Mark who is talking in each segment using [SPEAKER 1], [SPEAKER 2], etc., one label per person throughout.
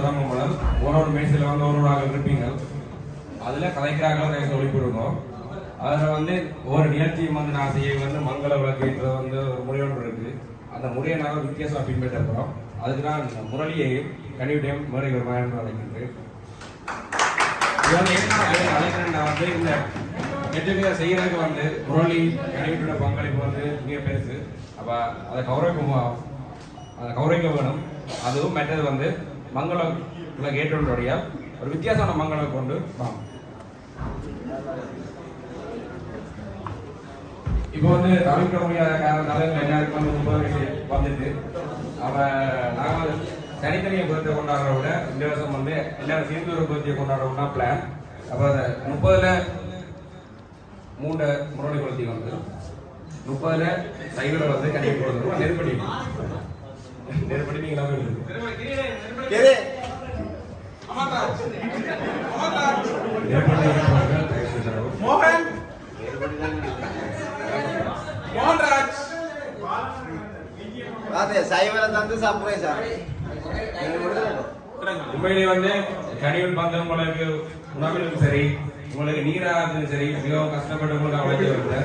[SPEAKER 1] தொடங்கும் முதல் ஒரு மேசில் வந்து ஒரு ஆக இருப்பீங்க. அதில் கதைக்கிறார்கள் ஒளிப்பிடுவோம். அதில் வந்து ஒவ்வொரு நிகழ்ச்சியும் வந்து நான் செய்ய வந்து மங்கள விளக்குன்ற வந்து ஒரு முறையொன்று இருக்குது. அந்த முறையை நாங்கள் வித்தியாசமாக பின்பற்ற போகிறோம். அதுக்கு நான் முரளியையும் கனிவிட்டையும் மேடை வருமானம் அழைக்கின்றேன். இது வந்து என்ன அழைக்கிறேன், நான் வந்து இந்த எட்டுக்கு செய்கிறதுக்கு வந்து முரளி கனிவிட்டோட பங்களிப்பு வந்து மிக பெருசு. அப்போ அதை கௌரவிக்க வேணும். அதுவும் மற்றது வந்து மங்களம் கேட்டோடைய ஒரு வித்தியாசமான மங்களம் கொண்டு வாங்க. இப்போ வந்து தவிர்க்க முடியாத காரணத்தால எல்லாருக்கும் வந்து 30 வயசு வந்துட்டு நாங்கள் தனித்தனியை பர்த்டே கொண்டாடுறத விட இந்த வருஷம் வந்து எல்லாரும் சேர்ந்து ஒரு பர்த்டே கொண்டாடுறோம்னா பிளான். அப்போ அதை 30ல் 3 முரளி குளத்தி வந்து 30ல் சைடில் வந்து கண்டிப்பாக கொடுத்துருவோம். நெருப்படி நீங்களாமே மோகன் மோகன்ராஜ் உண்மையிலே வந்து கனிவன் பந்து உங்களுக்கு உணவிலும் சரி, உங்களுக்கு நீராக சரி, மிகவும் கஷ்டப்பட்டு உங்களுக்கு அழைச்சி வருது.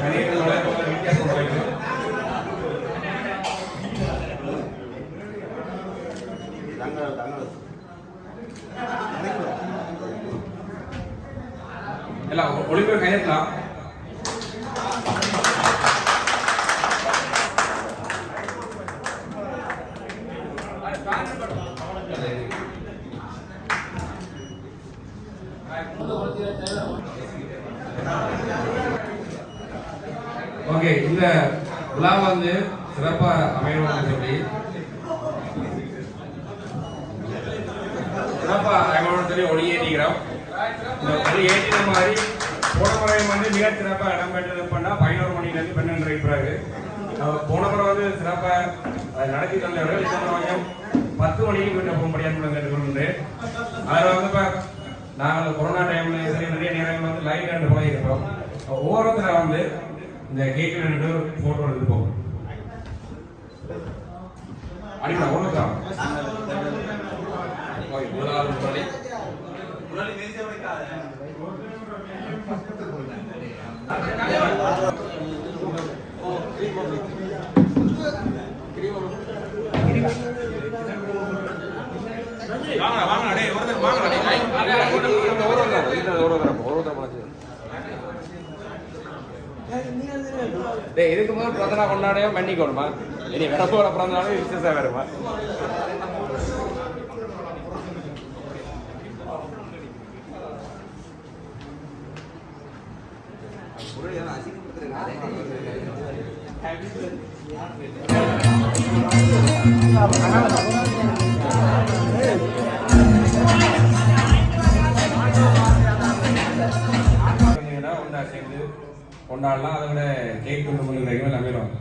[SPEAKER 1] கனிவன் உங்களுக்கு வித்தியாசம் போயிடும். எல்லாம் ஒளிபெரு கையெழுத்தலாம். ஓகே, இந்த விழா வந்து சிறப்பா அமையணும்னு சொல்லி ஒளியேற்றிக்கிறோம். இந்த ஒளி ஏற்றின மாதிரி போன முறை வந்து மிக சிறப்பாக இடம்பெற்றது பண்ணா 11 மணிலேருந்து 12:30 பிறகு. போன முறை வந்து சிறப்பாக நடத்தி தந்தவர்கள் இந்த கொஞ்சம் 10 மணிக்கு வீட்டை போக முடியாது கேட்டுக்கொண்டு அதில் வந்து இப்போ நாங்கள் கொரோனா டைம்ல சரி நிறைய நேரங்கள் வந்து லைட் ரெண்டு போல இருப்போம். ஒவ்வொருத்தர வந்து இந்த கேக்கு ரெண்டு போட்டோ எடுத்து போகும். அடிப்பா ஒன்றுதான் இதுக்கு முதல் பிறந்தனா கொண்டாடையோ மன்னிக்கணுமா? இனி வேற போற பிறந்தனாலும் விசேஷம் வருமா? கொண்டாடலாம். அதை விட கேக் கொண்டு முடிக்கிறீங்க நம்பிடும்.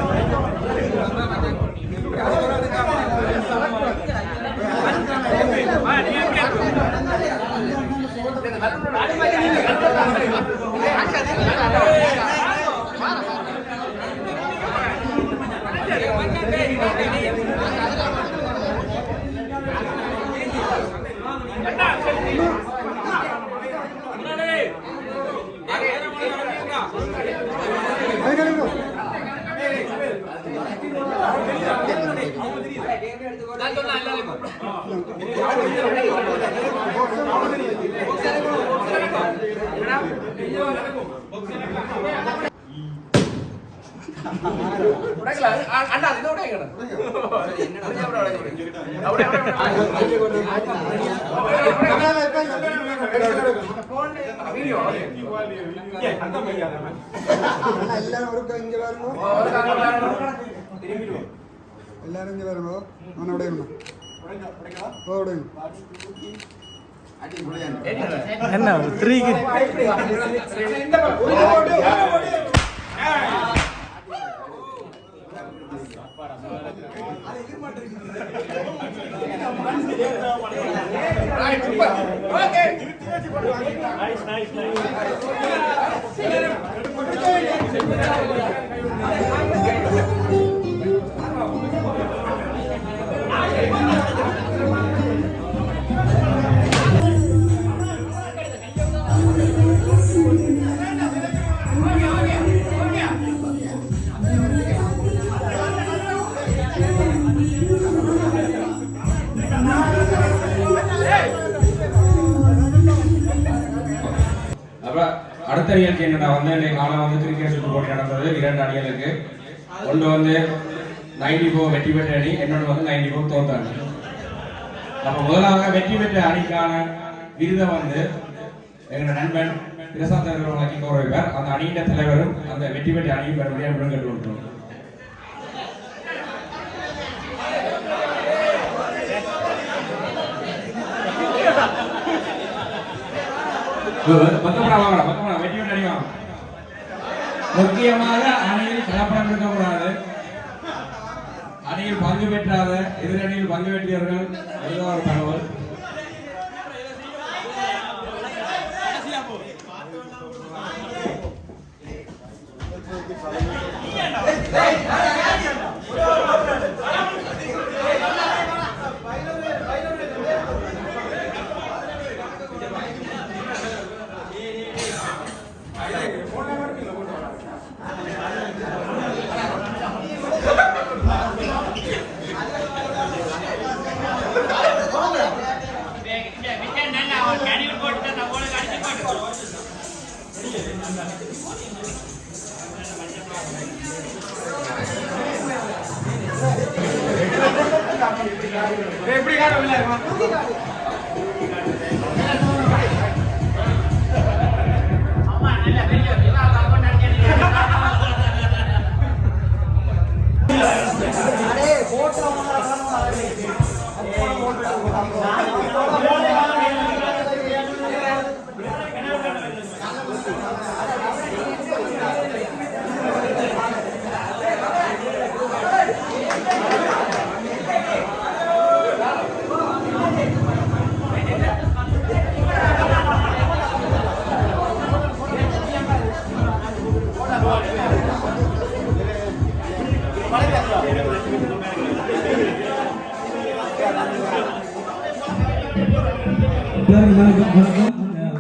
[SPEAKER 1] Thank you.
[SPEAKER 2] எல்லாரும் இங்க வருங்க அவனை உடையணும்
[SPEAKER 3] என்ன த்ரீக்கு
[SPEAKER 1] அடுத்த நிகழ்ச்சி என்னன்னா வந்து காலம் வந்து கிரிக்கெட் சுற்று போட்டி நடந்தது 2 அணிகளுக்கு. ஒன்று வந்து 94 வெற்றி பெற்ற அணி, இன்னொன்று வந்து 94 தோற்ற அணி. அப்ப முதலாக வெற்றி பெற்ற அணிக்கான விருதை வந்து எங்களோட நண்பன் பிரசாந்த் அவர்களுக்கு கௌரவிப்பார். அந்த அணியின் தலைவரும் அந்த வெற்றி பெற்ற அணியும் பெறும்படியாக விடம் கேட்டு விட்டுருவோம். முக்கியமாக அணியில் கலப்படம் இருக்கக்கூடாது. அணியில் பங்கு பெற்றாத எதிரணியில் பங்கு பெற்றியவர்கள் ஒரு தகவல்.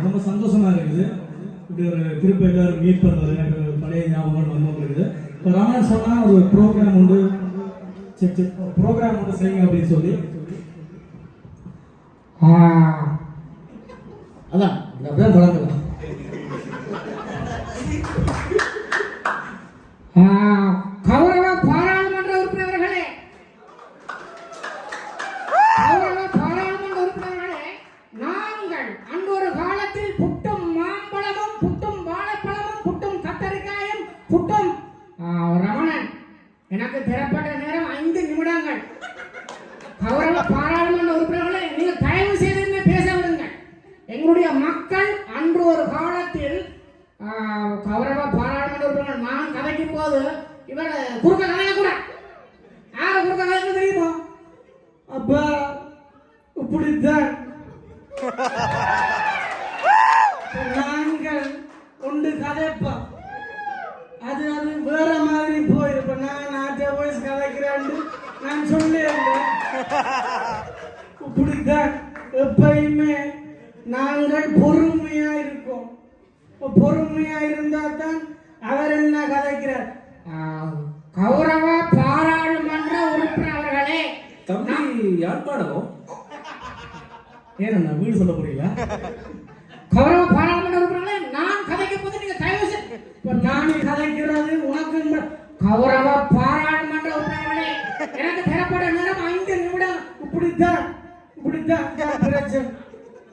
[SPEAKER 3] ரொம்ப சந்தோஷமா இருக்குது. இப்படி ஒரு திருப்பி எல்லாரும் மீட் பண்ணுறது எனக்கு பழைய ஞாபகம் வந்து இருக்குது. இப்போ ரமணன் சொன்னால் ஒரு ப்ரோக்ராம் உண்டு செய்யுங்க அப்படின்னு சொல்லி அதான் அப்படியே தொடங்கலாம்.
[SPEAKER 4] கௌரவ பாராளுமன்ற உறுப்பினர்களே, நாங்கள் அன்று ஒரு காலத்தில் புட்டும் மாம்பழமும் புட்டும் வாழைப்பழமும் புட்டும் கத்தரிக்காயும் புட்டும் ரமணன் எனக்கு பெறப்பட்ட நேரம் 5 நிமிடங்கள். கௌரவ பாராளுமன்ற உறுப்பினர்களே, நீங்கள் தயவு செய்து என்ன பேச விடுங்கள். எங்களுடைய மக்கள் அன்று ஒரு காலத்தில் கௌரவ பாராளுமன்ற உறுப்பினர் நான் கதைக்கும் போது இவர் குறுக்க கதைக்க கூட யார குறுக்க கதைக்க தெரியுமோ?
[SPEAKER 3] அப்பா இப்படித்தான் நாங்கள் ஒன்று கதைப்போம். அது வேற மாதிரி போயிருப்போம். நான் மற்ற வயசு கதைக்கிறான்னு நான் சொல்லேன். இப்படித்தான் எப்பயுமே நாங்கள் பொறுமையா இருக்கோம். பொறுமையா இருந்தா தான் அவர் என்ன கதைக்கிறார்.
[SPEAKER 4] கௌரவ பாராளுமன்ற உறுப்பினர் அவர்களே,
[SPEAKER 5] தம்பி யாழ்ப்பாணம்
[SPEAKER 3] ஏன்னா வீடு சொல்ல போறீங்களா?
[SPEAKER 4] கௌரவ பாராளுமன்ற உறுப்பினர்களே, நான் கதைக்கும் போது நீங்க தயவு செய்து
[SPEAKER 3] இப்ப நானே கதைக்கிறது உனக்கு
[SPEAKER 4] கௌரவ பாராளுமன்ற உறுப்பினர்களே, எனக்கு தரப்பட நேரம் 5 நிமிடம்.
[SPEAKER 3] இப்படித்தான் பிரச்சனை.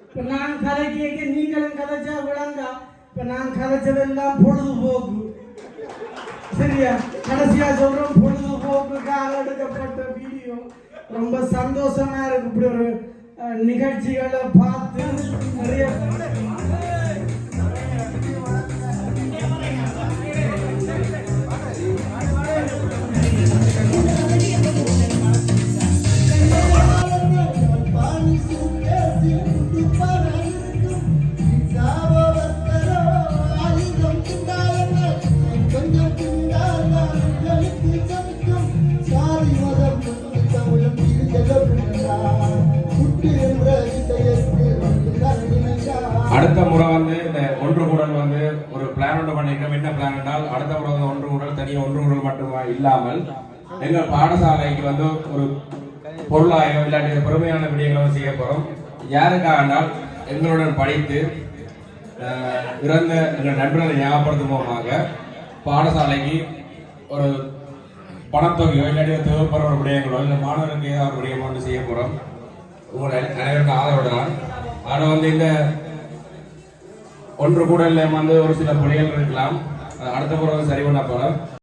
[SPEAKER 3] இப்ப நான் கதை கேட்க நீங்களும் கதைச்சா விளங்கா. இப்ப நான் கதைச்சதெல்லாம் பொழுதுபோக்கு. சரியா? கடைசியா சொல்றோம், பொழுதுபோக்குக்காக எடுக்கப்பட்ட வீடியோ. ரொம்ப சந்தோஷமா இருக்கு இப்படி ஒரு நிகழ்ச்சிகளை பார்த்து. நிறைய
[SPEAKER 1] அடுத்த முறை வந்து இந்த ஒன்று கூடல் வந்து ஒரு பிளான் ஒன்று பண்ணிருக்கோம். என்ன பிளான் என்றால், அடுத்த முறை வந்து ஒன்று கூடல் தனியாக ஒன்று கூடல் மட்டுமா இல்லாமல் எங்கள் பாடசாலைக்கு வந்து ஒரு பொருளாயோ இல்லாட்டி பெருமையான விடயங்களும் செய்ய போகிறோம். யாருக்காக என்றால், எங்களுடன் படித்து இறந்த எங்கள் நண்பர்களை ஞாபகப்படுத்தும் மூலமாக பாடசாலைக்கு ஒரு பணத்தொகையோ இல்லாட்டி தேவைப்படுற ஒரு விடயங்களோ இல்லை மாணவர்களுக்கு ஏதாவது ஒரு விடயமோ வந்து செய்ய போகிறோம். உங்களை அனைவருக்கும் ஆதரவு தான். ஆனால் வந்து இந்த ஒன்று கூட வந்து ஒரு சில புள்ளிகள் இருக்கலாம். அடுத்த முறை சரி பண்ண போகிறோம்.